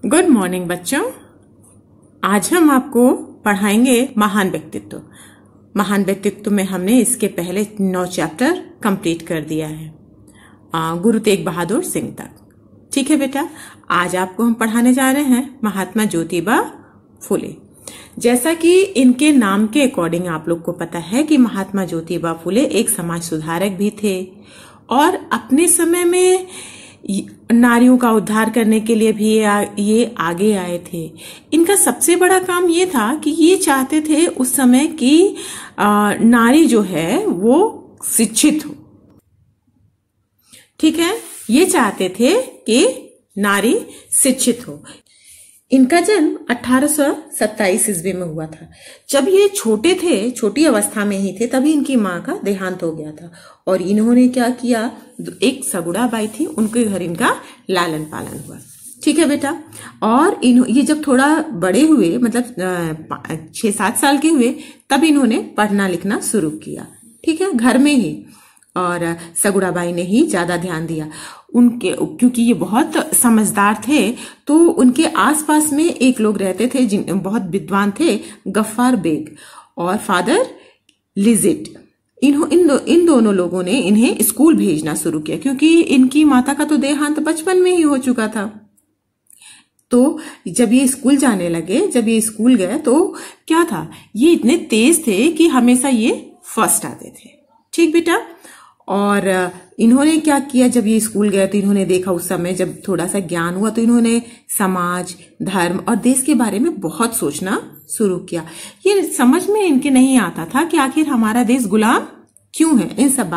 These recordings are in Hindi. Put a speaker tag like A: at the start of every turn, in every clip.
A: गुड मॉर्निंग बच्चों। आज हम आपको पढ़ाएंगे महान व्यक्तित्व। महान व्यक्तित्व में हमने इसके पहले 9 चैप्टर कंप्लीट कर दिया है, गुरु तेग बहादुर सिंह तक। ठीक है बेटा, आज आपको हम पढ़ाने जा रहे हैं महात्मा ज्योतिबा फुले। जैसा कि इनके नाम के अकॉर्डिंग आप लोग को पता है कि महात्मा ज्योतिबा फुले एक समाज सुधारक भी थे और अपने समय में नारियों का उद्धार करने के लिए भी ये आगे आए थे। इनका सबसे बड़ा काम ये था कि ये चाहते थे उस समय कि नारी जो है वो शिक्षित हो। ठीक है, ये चाहते थे कि नारी शिक्षित हो। इनका जन्म 1827 ईस्वी में हुआ था। जब ये छोटे थे, छोटी अवस्था में ही थे, तभी इनकी माँ का देहांत हो गया था और इन्होंने क्या किया, एक सगुड़ा बाई थी, उनके घर इनका लालन पालन हुआ। ठीक है बेटा, और ये जब थोड़ा बड़े हुए, मतलब 6-7 साल के हुए, तब इन्होंने पढ़ना लिखना शुरू किया। ठीक है, घर में ही, और सगुड़ा बाई ने ही ज्यादा ध्यान दिया उनके, क्योंकि ये बहुत समझदार थे। तो उनके आसपास में एक लोग रहते थे जिन बहुत विद्वान थे, गफ्फार बेग और फादर लिजिट। इन दोनों लोगों ने इन्हें स्कूल भेजना शुरू किया, क्योंकि इनकी माता का तो देहांत बचपन में ही हो चुका था। तो जब ये स्कूल जाने लगे, जब ये स्कूल गए, तो क्या था, ये इतने तेज थे कि हमेशा ये फर्स्ट आते थे। ठीक बेटा, और इन्होंने क्या किया, जब ये स्कूल गए तो इन्होंने देखा, उस समय जब थोड़ा सा ज्ञान हुआ तो इन्होंने समाज, धर्म और देश के बारे में बहुत सोचना शुरू किया। ये समझ में इनके नहीं आता था कि आखिर हमारा देश गुलाम क्यों है। इन सब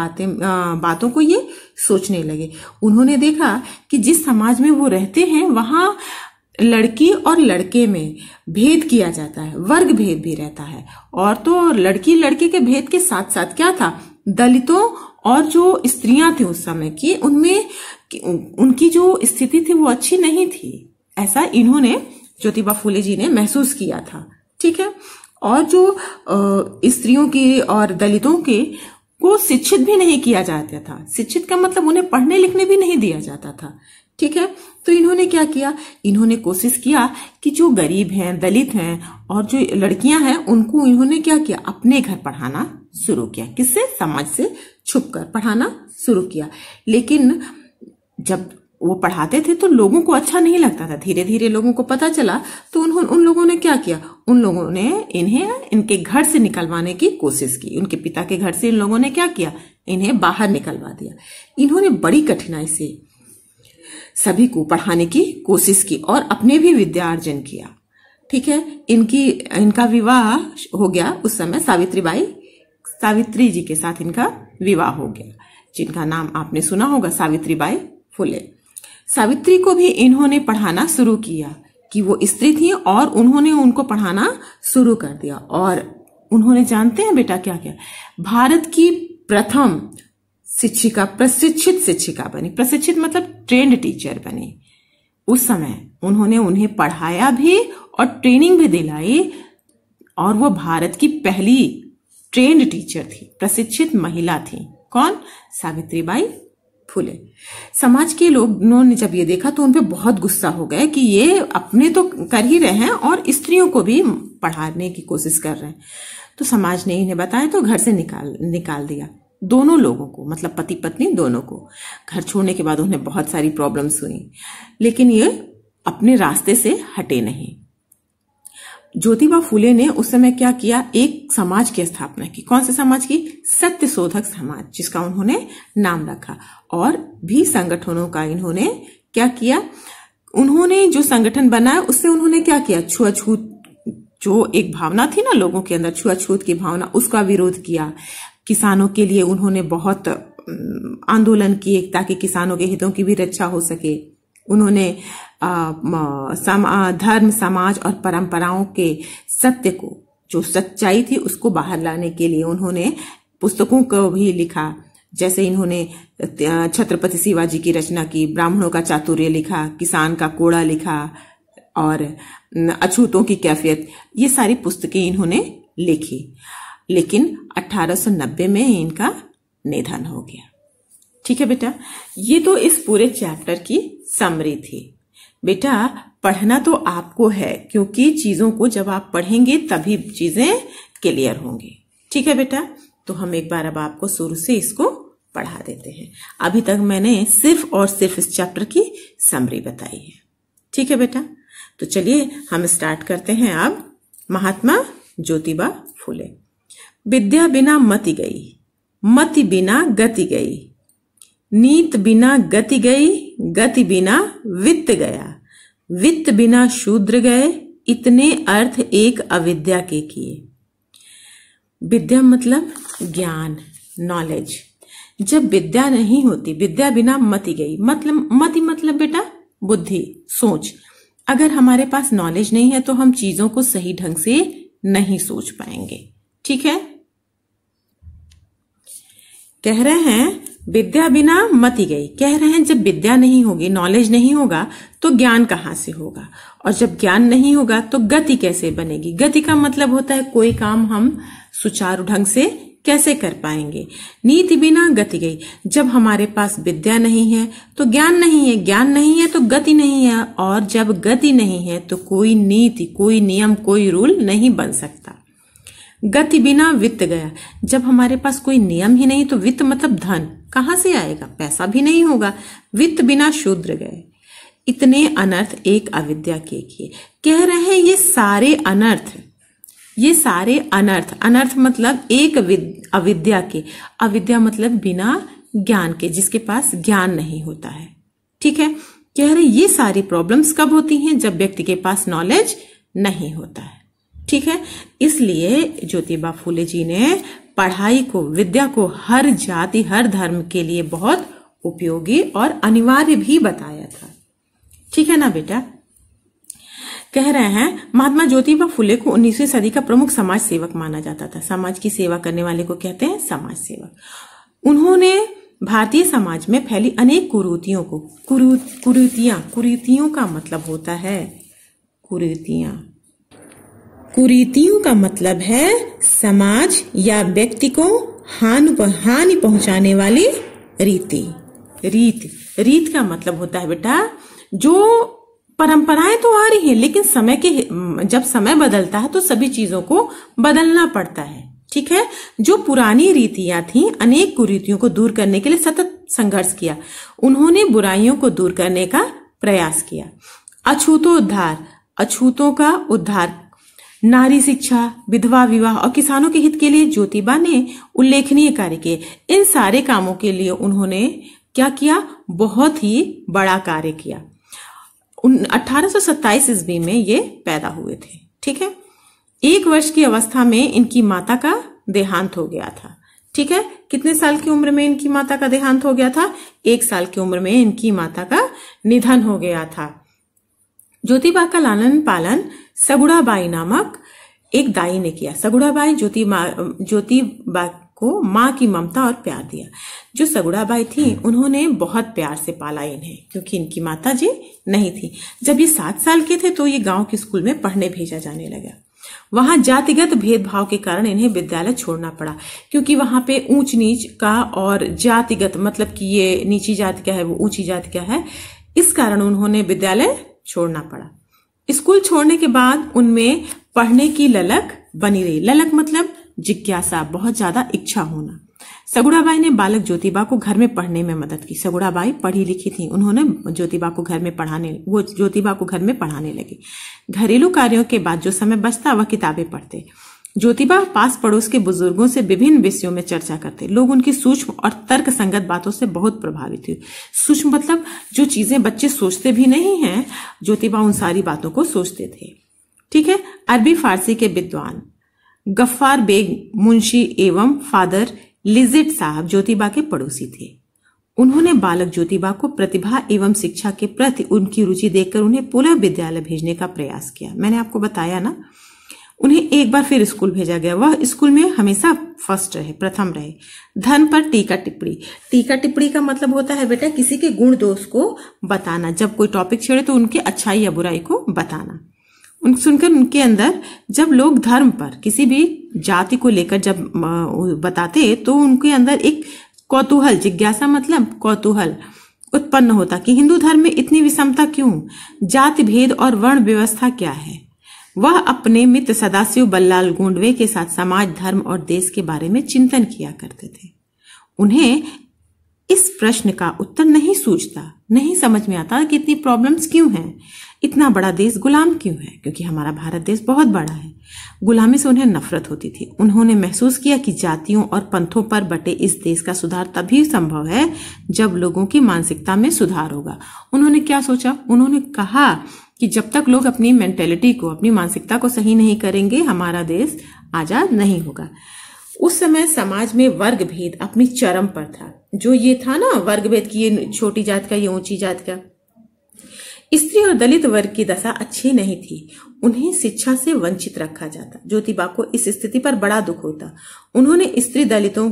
A: बातों को ये सोचने लगे। उन्होंने देखा कि जिस समाज में वो रहते हैं वहां लड़की और लड़के में भेद किया जाता है, वर्ग भेद भी रहता है। और तो लड़की लड़के के भेद के साथ साथ क्या था, दलितों और जो स्त्रियां थी उस समय की, उनमें उनकी जो स्थिति थी वो अच्छी नहीं थी। ऐसा इन्होंने, ज्योतिबा फुले जी ने महसूस किया था। ठीक है, और जो स्त्रियों की और दलितों के को शिक्षित भी नहीं किया जाता था। शिक्षित का मतलब उन्हें पढ़ने लिखने भी नहीं दिया जाता था। ठीक है, तो इन्होंने क्या किया, इन्होंने कोशिश किया कि जो गरीब हैं, दलित हैं और जो लड़कियां हैं, उनको इन्होंने क्या किया, अपने घर पढ़ाना शुरू किया। किससे, समाज से छुपकर पढ़ाना शुरू किया। लेकिन जब वो पढ़ाते थे तो लोगों को अच्छा नहीं लगता था। धीरे धीरे लोगों को पता चला, तो उन लोगों ने क्या किया, उन लोगों ने इन्हें इनके घर से निकलवाने की कोशिश की। उनके पिता के घर से इन लोगों ने क्या किया, इन्हें बाहर निकलवा दिया। इन्होंने बड़ी कठिनाई से सभी को पढ़ाने की कोशिश की और अपने भी विद्यार्जन किया। ठीक है, इनका विवाह हो गया उस समय सावित्री जी के साथ इनका विवाह हो गया, जिनका नाम आपने सुना होगा, सावित्रीबाई फुले। सावित्री को भी इन्होंने पढ़ाना शुरू किया, कि वो स्त्री थी और उन्होंने उनको पढ़ाना शुरू कर दिया। और उन्होंने, जानते हैं बेटा क्या किया, भारत की प्रथम शिक्षिका, प्रशिक्षित शिक्षिका बनी। प्रशिक्षित मतलब ट्रेंड टीचर बनी। उस समय उन्होंने उन्हें पढ़ाया भी और ट्रेनिंग भी दिलाई, और वो भारत की पहली ट्रेंड टीचर थी, प्रशिक्षित महिला थी। कौन, सावित्रीबाई फुले। समाज के लोगों ने जब ये देखा तो उनपे बहुत गुस्सा हो गए कि ये अपने तो कर ही रहे हैं और स्त्रियों को भी पढ़ाने की कोशिश कर रहे हैं। तो समाज ने इन्हें बताया तो घर से निकाल दिया दोनों लोगों को, मतलब पति पत्नी दोनों को। घर छोड़ने के बाद उन्हें बहुत सारी प्रॉब्लम्स हुई, लेकिन ये अपने रास्ते से हटे नहीं। ज्योतिबा फुले ने उस समय क्या किया, एक समाज की स्थापना की। कौन से समाज की, सत्य शोधक समाज, जिसका उन्होंने नाम रखा। और भी संगठनों का इन्होंने क्या किया, उन्होंने जो संगठन बनाया उससे उन्होंने क्या किया, छुआछूत, जो एक भावना थी ना लोगों के अंदर, छुआछूत की भावना, उसका विरोध किया। किसानों के लिए उन्होंने बहुत आंदोलन किए ताकि किसानों के हितों की भी रक्षा हो सके। उन्होंने धर्म, समाज और परंपराओं के सत्य को, जो सच्चाई थी, उसको बाहर लाने के लिए उन्होंने पुस्तकों को भी लिखा। जैसे इन्होंने छत्रपति शिवाजी की रचना की, ब्राह्मणों का चातुर्य लिखा, किसान का कोड़ा लिखा और अछूतों की कैफियत, ये सारी पुस्तकें इन्होंने लिखी। लेकिन 1890 में इनका निधन हो गया। ठीक है बेटा, ये तो इस पूरे चैप्टर की समरी थी। बेटा पढ़ना तो आपको है, क्योंकि चीजों को जब आप पढ़ेंगे तभी चीजें क्लियर होंगी। ठीक है बेटा, तो हम एक बार अब आपको शुरू से इसको पढ़ा देते हैं। अभी तक मैंने सिर्फ और सिर्फ इस चैप्टर की समरी बताई है। ठीक है बेटा, तो चलिए हम स्टार्ट करते हैं अब। महात्मा ज्योतिबा फुले। विद्या बिना मति गई, मति बिना गति गई, नीत बिना गति गई, गति बिना वित्त गया, वित्त बिना शूद्र गए, इतने अर्थ एक अविद्या के किए। विद्या मतलब ज्ञान, नॉलेज। जब विद्या नहीं होती, विद्या बिना मति गई, मतलब मति मतलब बेटा बुद्धि, सोच। अगर हमारे पास नॉलेज नहीं है तो हम चीजों को सही ढंग से नहीं सोच पाएंगे। ठीक है, कह रहे हैं विद्या बिना मति गई। कह रहे हैं जब विद्या नहीं होगी, नॉलेज नहीं होगा तो ज्ञान कहां से होगा, और जब ज्ञान नहीं होगा तो गति कैसे बनेगी। गति का मतलब होता है कोई काम हम सुचारू ढंग से कैसे कर पाएंगे। नीति बिना गति गई। जब हमारे पास विद्या नहीं है तो ज्ञान नहीं है, ज्ञान नहीं है तो गति नहीं है, और जब गति नहीं है तो कोई नीति, कोई नियम, कोई रूल नहीं बन सकता। गति बिना वित्त गया। जब हमारे पास कोई नियम ही नहीं तो वित्त मतलब धन कहां से आएगा, पैसा भी नहीं होगा। वित्त बिना शूद्र गए, इतने अनर्थ एक अविद्या के किए। कह रहे हैं ये सारे अनर्थ, ये सारे अनर्थ, अनर्थ मतलब एक अविद्या के, अविद्या मतलब बिना ज्ञान के, जिसके पास ज्ञान नहीं होता है। ठीक है, कह रहे ये सारी प्रॉब्लम्स कब होती हैं, जब व्यक्ति के पास नॉलेज नहीं होता है। ठीक है, इसलिए ज्योतिबा फुले जी ने पढ़ाई को, विद्या को हर जाति, हर धर्म के लिए बहुत उपयोगी और अनिवार्य भी बताया था। ठीक है ना बेटा। कह रहे हैं महात्मा ज्योतिबा फुले को 19वीं सदी का प्रमुख समाज सेवक माना जाता था। समाज की सेवा करने वाले को कहते हैं समाज सेवक। उन्होंने भारतीय समाज में फैली अनेक कुरीतियों को, कुरीतियों का मतलब होता है कुरीतियां, कुरीतियों का मतलब है समाज या व्यक्ति को हानि पहुंचाने वाली रीति। रीत का मतलब होता है बेटा जो परंपराएं तो आ रही हैं, लेकिन जब समय बदलता है तो सभी चीजों को बदलना पड़ता है। ठीक है, जो पुरानी रीतियां थी, अनेक कुरीतियों को दूर करने के लिए सतत संघर्ष किया। उन्होंने बुराइयों को दूर करने का प्रयास किया। अछूतोद्धार, अछूतों का उद्धार, नारी शिक्षा, विधवा विवाह और किसानों के हित के लिए ज्योतिबा ने उल्लेखनीय कार्य किए। इन सारे कामों के लिए उन्होंने क्या किया, बहुत ही बड़ा कार्य किया। 1827 ईस्वी में ये पैदा हुए थे। ठीक है, 1 वर्ष की अवस्था में इनकी माता का देहांत हो गया था। ठीक है, कितने साल की उम्र में इनकी माता का देहांत हो गया था? 1 साल की उम्र में इनकी माता का निधन हो गया था। ज्योतिबा का लालन पालन सगुड़ाबाई नामक एक दाई ने किया। सगुड़ाबाई ज्योतिबा को माँ की ममता और प्यार दिया। जो सगुड़ाबाई थी उन्होंने बहुत प्यार से पाला इन्हें, क्योंकि इनकी माता जी नहीं थी। जब ये 7 साल के थे तो ये गांव के स्कूल में पढ़ने भेजा जाने लगा। वहां जातिगत भेदभाव के कारण इन्हें विद्यालय छोड़ना पड़ा, क्योंकि वहां पे ऊंच नीच का और जातिगत मतलब कि ये नीची जाति क्या है, वो ऊंची जाति क्या है, इस कारण उन्होंने विद्यालय छोड़ना पड़ा। स्कूल छोड़ने के बाद उनमें पढ़ने की ललक बनी रही। ललक मतलब जिज्ञासा, बहुत ज्यादा इच्छा होना। सगुड़ाबाई ने बालक ज्योतिबा को घर में पढ़ने में मदद की। सगुड़ाबाई पढ़ी लिखी थी, उन्होंने ज्योतिबा को घर में पढ़ाने लगी। घरेलू कार्यों के बाद जो समय बचता वह किताबें पढ़ते। ज्योतिबा पास पड़ोस के बुजुर्गों से विभिन्न विषयों में चर्चा करते। लोग उनकी सूक्ष्म और तर्क संगत बातों से बहुत प्रभावित हुए। सूक्ष्म मतलब जो चीजें बच्चे सोचते भी नहीं हैं, ज्योतिबा उन सारी बातों को सोचते थे। ठीक है, अरबी फारसी के विद्वान गफ्फार बेग मुंशी एवं फादर लिजिट साहब ज्योतिबा के पड़ोसी थे। उन्होंने बालक ज्योतिबा को प्रतिभा एवं शिक्षा के प्रति उनकी रुचि देखकर उन्हें पुनः विद्यालय भेजने का प्रयास किया। मैंने आपको बताया ना, उन्हें एक बार फिर स्कूल भेजा गया। वह स्कूल में हमेशा फर्स्ट रहे, प्रथम रहे। धर्म पर टीका टिप्पणी। टीका टिप्पणी का मतलब होता है बेटा किसी के गुण दोष को बताना। जब कोई टॉपिक छेड़े तो उनके अच्छाई या बुराई को बताना। सुनकर उनके अंदर जब लोग धर्म पर किसी भी जाति को लेकर जब बताते तो उनके अंदर एक कौतूहल, जिज्ञासा मतलब कौतूहल उत्पन्न होता कि हिंदू धर्म में इतनी विषमता क्यों, जाति भेद और वर्ण व्यवस्था क्या है। वह अपने मित्र सदाशिव बल्लाल गोंडवे के साथ समाज, धर्म और देश के बारे में चिंतन किया करते थे। उन्हें इस प्रश्न का उत्तर नहीं सूझता, नहीं समझ में आता कि इतनी प्रॉब्लम्स क्यों हैं, इतना बड़ा देश गुलाम क्यों है, क्योंकि हमारा भारत देश बहुत बड़ा है। गुलामी से उन्हें नफरत होती थी। उन्होंने महसूस किया कि जातियों और पंथों पर बटे इस देश का सुधार तभी संभव है जब लोगों की मानसिकता में सुधार होगा। उन्होंने क्या सोचा, उन्होंने कहा कि जब तक लोग अपनी मेंटेलिटी को, अपनी मानसिकता को सही नहीं करेंगे, हमारा देश आजाद नहीं होगा। उस समय समाज में वर्ग भेद अपनी चरम पर था। जो ये था ना वर्ग भेद की, ये छोटी जात का, ये ऊंची जात का। स्त्री और दलित वर्ग की दशा अच्छी नहीं थी। उन्हें शिक्षा से वंचित रखा जाता। ज्योतिबा को इस स्थिति पर बड़ा दुख होता। उन्होंने स्त्री दलितों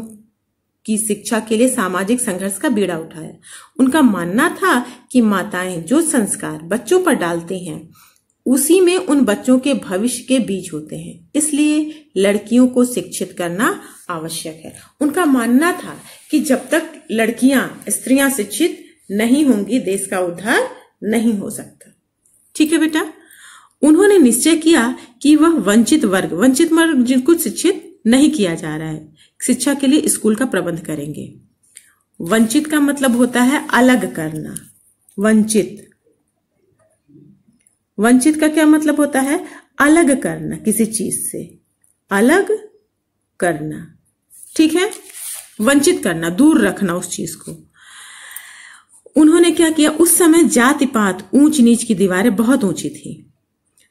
A: की शिक्षा के लिए सामाजिक संघर्ष का बीड़ा उठाया। उनका मानना था कि माताएं जो संस्कार बच्चों पर डालती हैं उसी में उन बच्चों के भविष्य के बीज होते हैं, इसलिए लड़कियों को शिक्षित करना आवश्यक है। उनका मानना था कि जब तक लड़कियां, स्त्रियां शिक्षित नहीं होंगी देश का उद्धार नहीं हो सकता। ठीक है बेटा। उन्होंने निश्चय किया कि वह वंचित वर्ग जिनको शिक्षित नहीं किया जा रहा है, शिक्षा के लिए स्कूल का प्रबंध करेंगे। वंचित का मतलब होता है अलग करना। वंचित का क्या मतलब होता है? अलग करना, किसी चीज से अलग करना। ठीक है, वंचित करना, दूर रखना उस चीज को। उन्होंने क्या किया, उस समय जाति पात, ऊंच नीच की दीवारें बहुत ऊंची थी।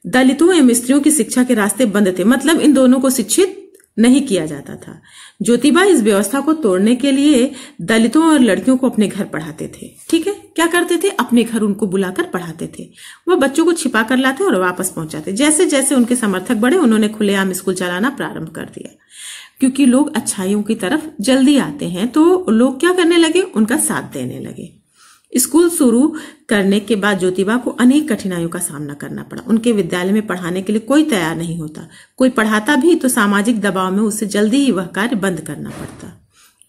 A: दलितों एवं स्त्रियों की शिक्षा के रास्ते बंद थे, मतलब इन दोनों को शिक्षित नहीं किया जाता था। ज्योतिबा इस व्यवस्था को तोड़ने के लिए दलितों और लड़कियों को अपने घर पढ़ाते थे। ठीक है, क्या करते थे, अपने घर उनको बुलाकर पढ़ाते थे। वह बच्चों को छिपा कर लाते और वापस पहुंचाते। जैसे जैसे उनके समर्थक बढ़े, उन्होंने खुलेआम स्कूल चलाना प्रारंभ कर दिया। क्योंकि लोग अच्छाइयों की तरफ जल्दी आते हैं तो लोग क्या करने लगे, उनका साथ देने लगे। स्कूल शुरू करने के बाद ज्योतिबा को अनेक कठिनाइयों का सामना करना पड़ा। उनके विद्यालय में पढ़ाने के लिए कोई तैयार नहीं होता। कोई पढ़ाता भी तो सामाजिक दबाव में उससे जल्दी ही वह कार्य बंद करना पड़ता।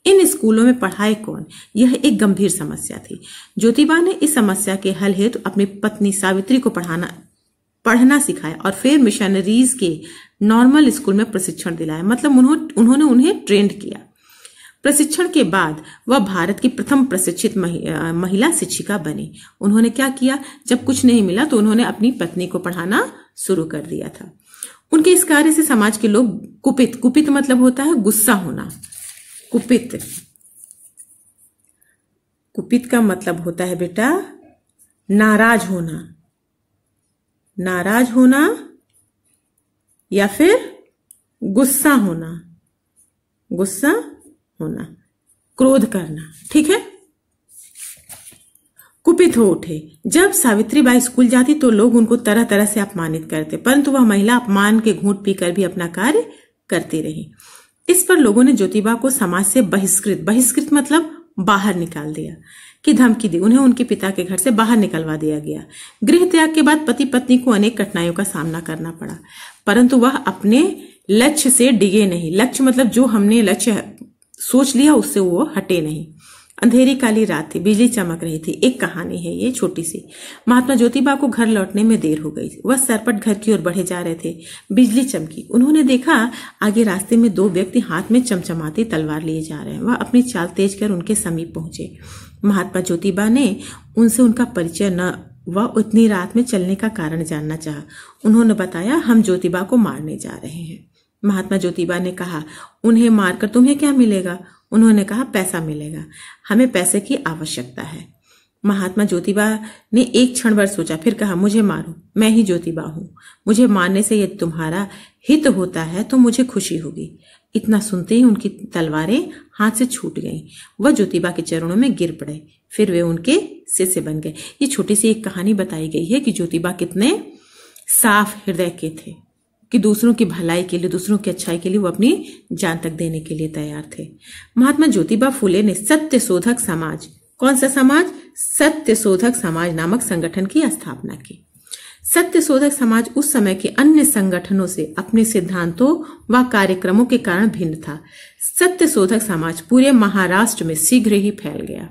A: इन स्कूलों में पढ़ाए कौन, यह एक गंभीर समस्या थी। ज्योतिबा ने इस समस्या के हल हेतु अपनी पत्नी सावित्री को पढ़ना सिखाया और फिर मिशनरीज के नॉर्मल स्कूल में प्रशिक्षण दिलाया। मतलब उन्होंने उन्हें ट्रेंड किया। प्रशिक्षण के बाद वह भारत की प्रथम प्रशिक्षित महिला शिक्षिका बनी। उन्होंने क्या किया, जब कुछ नहीं मिला तो उन्होंने अपनी पत्नी को पढ़ाना शुरू कर दिया था। उनके इस कार्य से समाज के लोग कुपित मतलब होता है गुस्सा होना। कुपित का मतलब होता है बेटा नाराज होना या फिर गुस्सा होना, क्रोध करना। ठीक है, कुपित हो उठे। जब सावित्रीबाई स्कूल जाती तो लोग उनको तरह तरह से अपमानित करते, परंतु वह महिला अपमान के घूंट पीकर भी अपना कार्य करती रही। इस पर लोगों ने ज्योतिबा को समाज से बहिष्कृत मतलब बाहर निकाल दिया की धमकी दी। उन्हें उनके पिता के घर से बाहर निकलवा दिया गया। गृह त्याग के बाद पति पत्नी को अनेक कठिनाइयों का सामना करना पड़ा, परंतु वह अपने लक्ष्य से डिगे नहीं। लक्ष्य मतलब जो हमने लक्ष्य सोच लिया उससे वो हटे नहीं। अंधेरी काली रात थी, बिजली चमक रही थी। एक कहानी है ये छोटी सी। महात्मा ज्योतिबा को घर लौटने में देर हो गई। वह सरपट घर की ओर बढ़े जा रहे थे। बिजली चमकी। उन्होंने देखा आगे रास्ते में दो व्यक्ति हाथ में चमचमाती तलवार लिए जा रहे हैं। वह अपनी चाल तेज कर उनके समीप पहुंचे। महात्मा ज्योतिबा ने उनसे उनका परिचय न वह उतनी रात में चलने का कारण जानना चाहा। उन्होंने बताया, हम ज्योतिबा को मारने जा रहे हैं। महात्मा ज्योतिबा ने कहा, उन्हें मारकर तुम्हें क्या मिलेगा? उन्होंने कहा, पैसा मिलेगा, हमें पैसे की आवश्यकता है। महात्मा ज्योतिबा ने एक क्षण भर सोचा, फिर कहा, मुझे मारो, मैं ही ज्योतिबा हूं। मुझे मारने से यदि तुम्हारा हित होता है तो मुझे खुशी होगी। इतना सुनते ही उनकी तलवारें हाथ से छूट गईं। वह ज्योतिबा के चरणों में गिर पड़े, फिर वे उनके शिष्य बन गए। ये छोटी सी एक कहानी बताई गई है कि ज्योतिबा कितने साफ हृदय के थे कि दूसरों की भलाई के लिए, दूसरों की अच्छाई के लिए वो अपनी जान तक देने के लिए तैयार थे। महात्मा ज्योतिबा फुले ने सत्य शोधक समाज, कौन सा समाज? सत्य शोधक समाज नामक संगठन की स्थापना की। सत्य शोधक समाज उस समय के अन्य संगठनों से अपने सिद्धांतों व कार्यक्रमों के कारण भिन्न था। सत्य शोधक समाज पूरे महाराष्ट्र में शीघ्र ही फैल गया।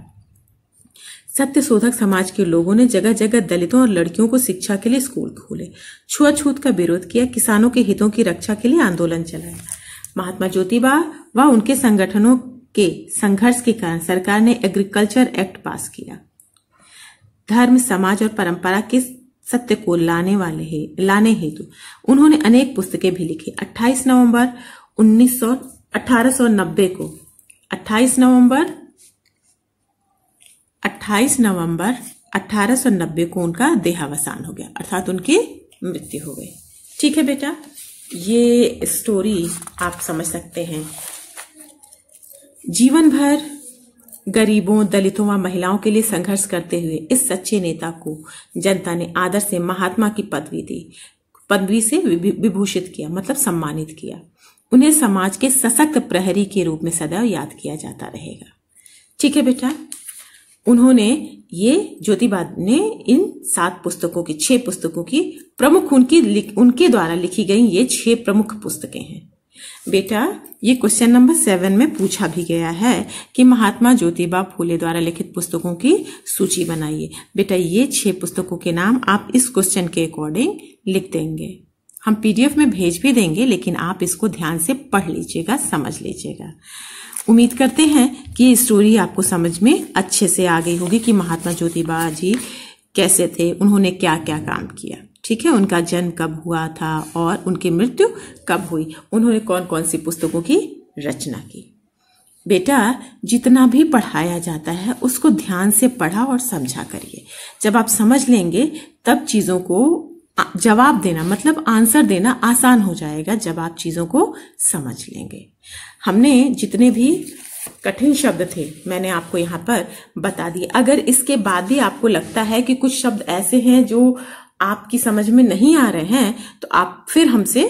A: सत्यशोधक समाज के लोगों ने जगह जगह दलितों और लड़कियों को शिक्षा के लिए स्कूल खोले, छुआछूत का विरोध किया, किसानों के हितों की रक्षा के लिए आंदोलन चलाया। महात्मा ज्योतिबा व उनके संगठनों के संघर्ष के कारण सरकार ने एग्रीकल्चर एक्ट पास किया। धर्म, समाज और परंपरा के सत्य को लाने हेतु उन्होंने अनेक पुस्तकें भी लिखी। 28 नवंबर 1890 को उनका देहावसान हो गया, अर्थात उनकी मृत्यु हो गई। ठीक है बेटा, ये स्टोरी आप समझ सकते हैं। जीवन भर गरीबों, दलितों व महिलाओं के लिए संघर्ष करते हुए इस सच्चे नेता को जनता ने आदर से महात्मा की पदवी दी, पदवी से विभूषित किया, मतलब सम्मानित किया। उन्हें समाज के सशक्त प्रहरी के रूप में सदैव याद किया जाता रहेगा। ठीक है बेटा, उन्होंने ये ज्योतिबा ने इन 6 पुस्तकों की प्रमुख उनके द्वारा लिखी गई ये 6 प्रमुख पुस्तकें हैं। बेटा, ये क्वेश्चन नंबर 7 में पूछा भी गया है कि महात्मा ज्योतिबा फूले द्वारा लिखित पुस्तकों की सूची बनाइए। बेटा, ये 6 पुस्तकों के नाम आप इस क्वेश्चन के अकॉर्डिंग लिख देंगे। हम पीडीएफ में भेज भी देंगे, लेकिन आप इसको ध्यान से पढ़ लीजिएगा, समझ लीजिएगा। उम्मीद करते हैं कि ये स्टोरी आपको समझ में अच्छे से आ गई होगी कि महात्मा ज्योतिबा जी कैसे थे, उन्होंने क्या क्या काम किया। ठीक है, उनका जन्म कब हुआ था और उनकी मृत्यु कब हुई, उन्होंने कौन कौन सी पुस्तकों की रचना की। बेटा, जितना भी पढ़ाया जाता है उसको ध्यान से पढ़ा और समझा करिए। जब आप समझ लेंगे तब चीजों को जवाब देना, मतलब आंसर देना आसान हो जाएगा, जब आप चीजों को समझ लेंगे। हमने जितने भी कठिन शब्द थे मैंने आपको यहाँ पर बता दिए। अगर इसके बाद भी आपको लगता है कि कुछ शब्द ऐसे हैं जो आपकी समझ में नहीं आ रहे हैं, तो आप फिर हमसे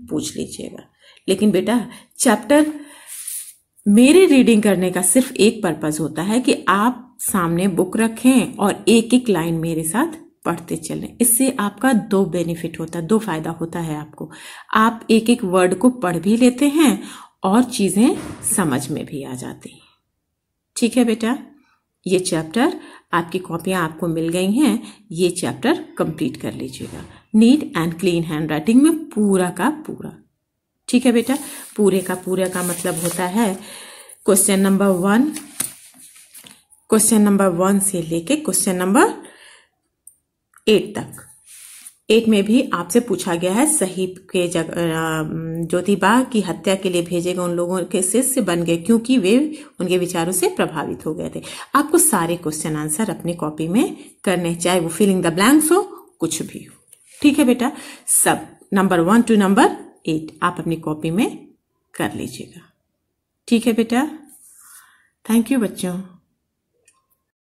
A: पूछ लीजिएगा। लेकिन बेटा, चैप्टर मेरे रीडिंग करने का सिर्फ एक पर्पस होता है कि आप सामने बुक रखें और एक एक लाइन मेरे साथ पढ़ते चलें। इससे आपका 2 बेनिफिट होता है, 2 फायदा होता है आपको। आप एक एक वर्ड को पढ़ भी लेते हैं और चीजें समझ में भी आ जाती हैं। ठीक है बेटा, ये चैप्टर आपकी कॉपियां आपको मिल गई हैं, ये चैप्टर कंप्लीट कर लीजिएगा नीट एंड क्लीन हैंडराइटिंग में पूरा का पूरा। ठीक है बेटा, पूरे का मतलब होता है क्वेश्चन नंबर 1 से लेके क्वेश्चन नंबर 8 तक। 8 में भी आपसे पूछा गया है शहीद के ज्योतिबा की हत्या के लिए भेजे गए उन लोगों के शिष्य बन गए क्योंकि वे उनके विचारों से प्रभावित हो गए थे। आपको सारे क्वेश्चन आंसर अपनी कॉपी में करने, चाहे वो फिलिंग द ब्लैंक्स हो, कुछ भी हो। ठीक है बेटा, सब नंबर 1 to नंबर 8 आप अपनी कॉपी में कर लीजिएगा। ठीक है बेटा, थैंक यू बच्चों।